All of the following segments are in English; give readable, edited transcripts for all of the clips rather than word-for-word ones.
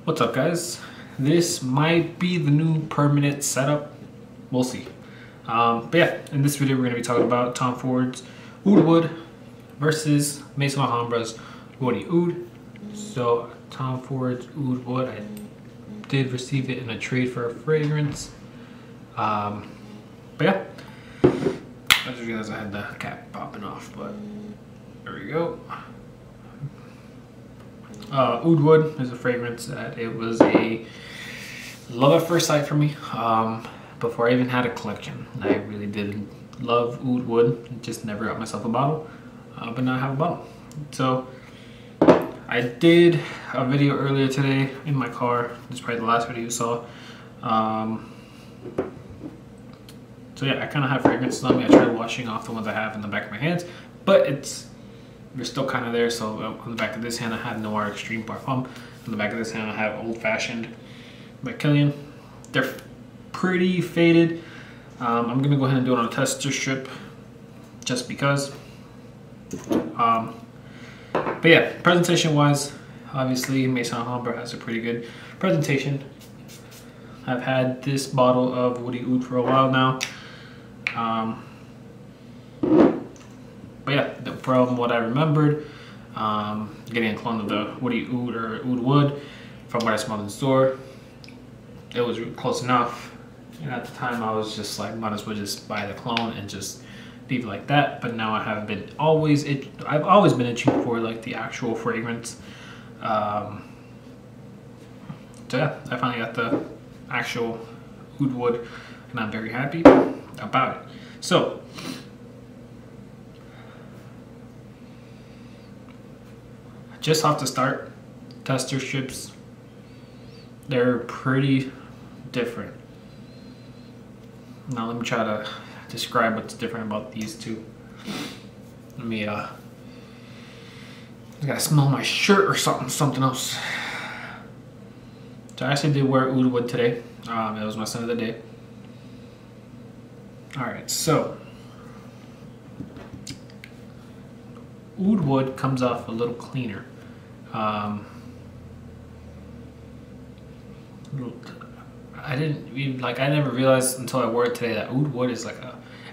What's up, guys? This might be the new permanent setup. We'll see. But yeah, in this video we're going to be talking about Tom Ford's Oud Wood versus Maison Alhambra's Woody Oud. So Tom Ford's Oud Wood, I did receive it in a trade for a fragrance. But yeah, I just realized I had the cap popping off, but there we go. Oud Wood is a fragrance that it was a love at first sight for me. Before I even had a collection, I really did love Oud Wood. Just never got myself a bottle, but now I have a bottle. So I did a video earlier today in my car. This is probably the last video you saw. So yeah, I kind of have fragrances on me. I tried washing off the ones I have in the back of my hands, but they're still kind of there. So on the back of this hand I have Noir Extreme Parfum. On the back of this hand I have Old Fashioned by Killian. They're pretty faded. I'm gonna go ahead and do it on a tester strip just because. But yeah, presentation wise, obviously Maison Alhambra has a pretty good presentation. I've had this bottle of Woody Oud for a while now. But yeah, from what I remembered, getting a clone of the Woody Oud or Oud Wood from what I smelled in the store, it was close enough. And at the time I was just like, might as well just buy the clone and just leave it like that. But now I've always been itching for like the actual fragrance. So yeah, I finally got the actual Oud Wood and I'm very happy about it. So just off the start, tester strips, they're pretty different. Now let me try to describe what's different about these two. Let me I gotta smell my shirt or something else. So I actually did wear Oud Wood today. It was my scent of the day. Alright, so Oud Wood comes off a little cleaner. I never realized until I wore it today that Oud Wood is like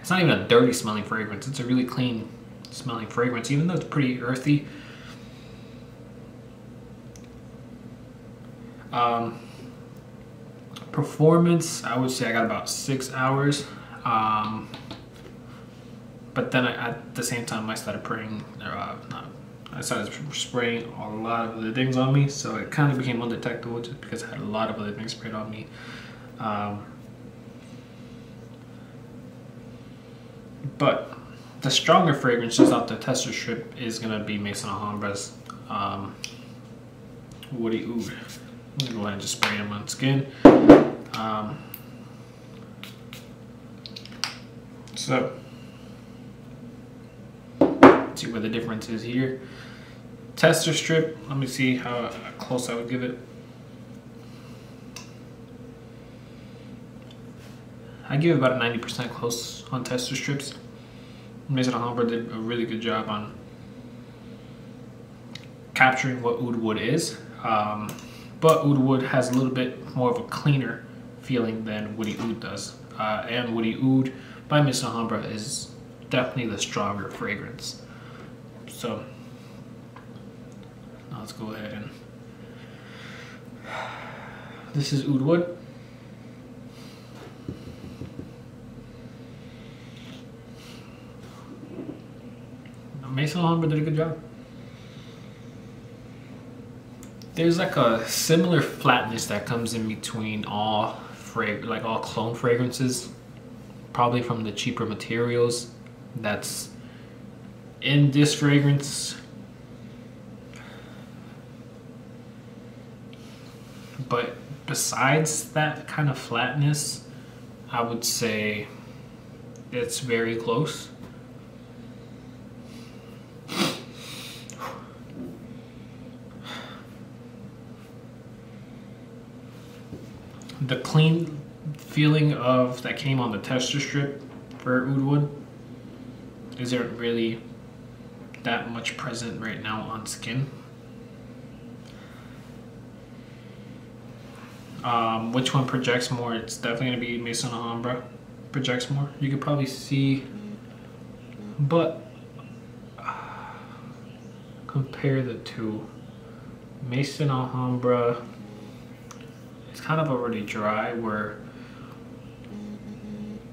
it's not even a dirty smelling fragrance. It's a really clean smelling fragrance, even though it's pretty earthy. Performance, I would say I got about 6 hours. But then at the same time I started I started spraying a lot of other things on me, so it kind of became undetectable just because I had a lot of other things sprayed on me. But the stronger fragrance just off the tester strip is gonna be Maison Alhambra's Woody Oud. I'm gonna go ahead and just spray them on skin. So let's see where the difference is here. Tester strip, let me see how close I would give it. I give it about a 90% close on tester strips. Maison Alhambra did a really good job on capturing what Oud Wood is. But Oud Wood has a little bit more of a cleaner feeling than Woody Oud does. And Woody Oud by Maison Alhambra is definitely the stronger fragrance. So now let's go ahead and this is Oud Wood. Maison Alhambra did a good job. There's like a similar flatness that comes in between all clone fragrances, probably from the cheaper materials that's in this fragrance. But besides that kind of flatness, I would say it's very close. The clean feeling of that came on the tester strip for Oud Wood isn't really that much present right now on skin. Which one projects more? It's definitely gonna be Maison Alhambra projects more. You could probably see, but compare the two. Maison Alhambra, it's kind of already dry, where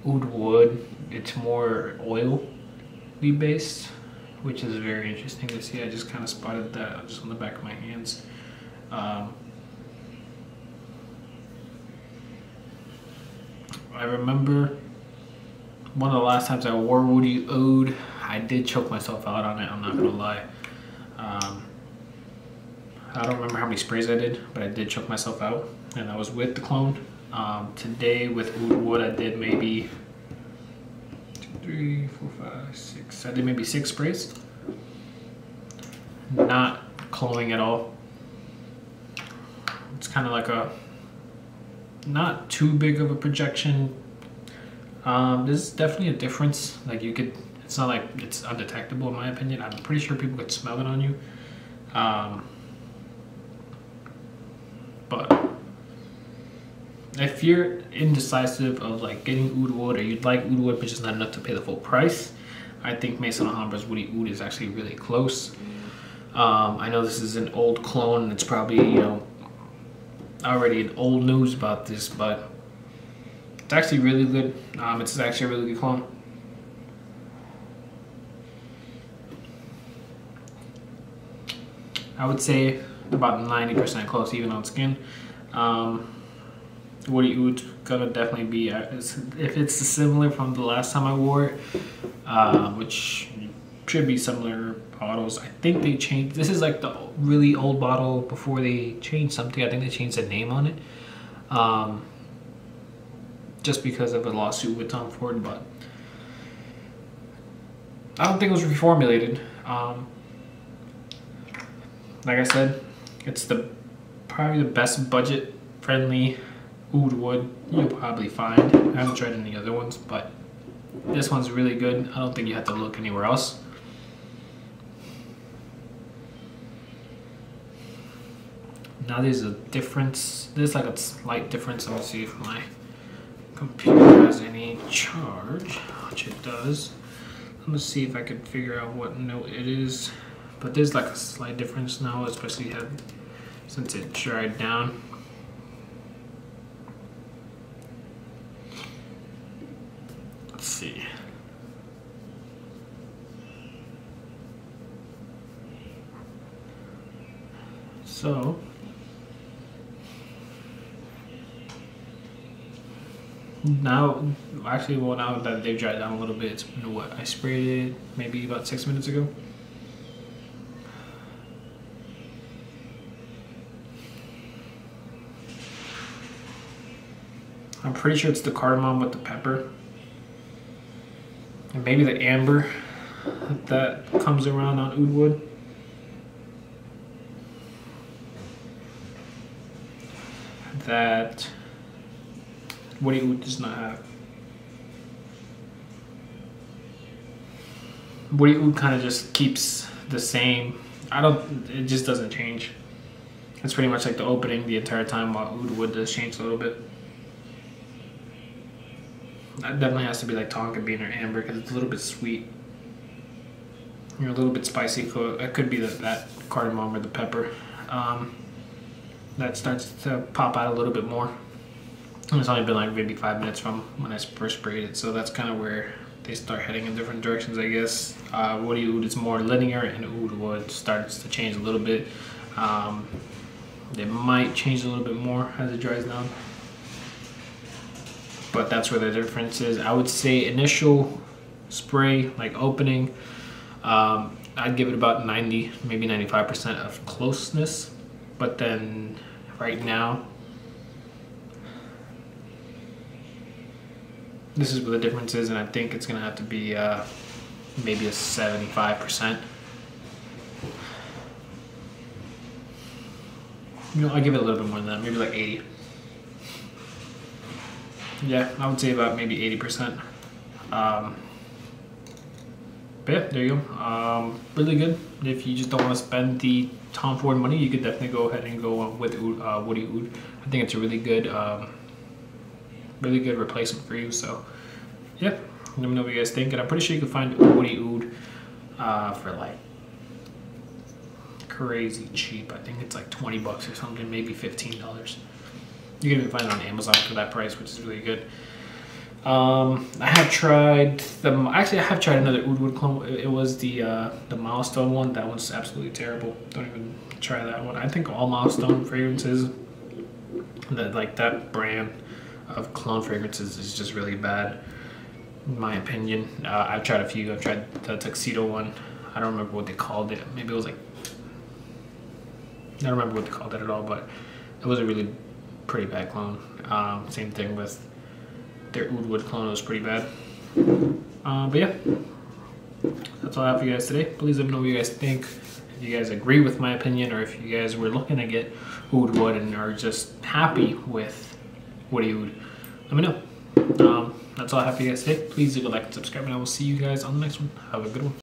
Oud Wood, it's more oily based, which is very interesting to see. I just kind of spotted that just on the back of my hands. I remember one of the last times I wore Woody Oud, I did choke myself out on it, I'm not gonna lie. I don't remember how many sprays I did, but I did choke myself out, and I was with the clone. Today with Oud Wood, I did maybe 2, 3, 4, 5, 6. I did maybe 6 sprays. Not cloning at all. It's kind of like a not too big of a projection. There's definitely a difference. Like you could, it's not like it's undetectable in my opinion. I'm pretty sure people could smell it on you. But if you're indecisive of like getting Oud Wood, or you'd like Oud Wood but just not enough to pay the full price, I think Maison Alhambra's Woody Oud is actually really close. I know this is an old clone, and it's probably, you know, already an old news about this, but it's actually really good. It's actually a really good clone. I would say about 90% close, even on skin. Woody Oud's gonna definitely be, if it's similar from the last time I wore it, which should be similar bottles. I think they changed, this is like the really old bottle before they changed something. I think they changed the name on it, just because of a lawsuit with Tom Ford, but I don't think it was reformulated. Like I said, it's probably the best budget friendly Oud Wood you'll probably find. I haven't tried any other ones, but this one's really good. I don't think you have to look anywhere else. Now there's a difference. There's like a slight difference. Let me see if my computer has any charge, which it does. Let me see if I can figure out what note it is. But there's like a slight difference now, especially since it dried down. Let's see. So now, actually, well, now that they've dried down a little bit, it's been what? I sprayed it maybe about 6 minutes ago. I'm pretty sure it's the cardamom with the pepper. And maybe the amber that comes around on Oud Wood. That Woody Oud does not have. Woody Oud kind of just keeps the same. It just doesn't change. It's pretty much like the opening the entire time, while Oud Wood does change a little bit. That definitely has to be like tonka bean or amber, because it's a little bit sweet. You're a little bit spicy. It could be that cardamom or the pepper. That starts to pop out a little bit more. And it's only been like maybe 5 minutes from when I first sprayed it, so that's kind of where they start heading in different directions, I guess. Woody Oud is more linear, and Oud Wood starts to change a little bit. They might change a little bit more as it dries down, but that's where the difference is. I would say initial spray, like opening, I'd give it about 90, maybe 95% of closeness. But then right now, this is where the difference is, and I think it's gonna have to be maybe a 75%. You know, I'll give it a little bit more than that, maybe like 80. Yeah, I would say about maybe 80%. But yeah, there you go. Really good if you just don't want to spend the Tom Ford money, you could definitely go ahead and go with Woody Oud. I think it's a really good replacement for you. So yeah, let me know what you guys think. And I'm pretty sure you can find Woody Oud for like crazy cheap. I think it's like 20 bucks or something, maybe $15. You can even find it on Amazon for that price, which is really good. I have tried actually I have tried another Oud Wood clone. It was the Milestone one. That one's absolutely terrible. Don't even try that one. I think all Milestone fragrances, that brand of cologne fragrances is just really bad, in my opinion. I've tried a few. I've tried the Tuxedo one. I don't remember what they called it. Maybe it was like, I don't remember what they called it at all, but it was a really pretty bad clone. Same thing with their Oud Wood clone. It was pretty bad. But yeah, that's all I have for you guys today. Please let me know what you guys think. If you guys agree with my opinion, or if you guys were looking to get Oud Wood and are just happy with Woody Oud, let me know. That's all I have for you guys today. Please leave a like and subscribe, and I will see you guys on the next one. Have a good one.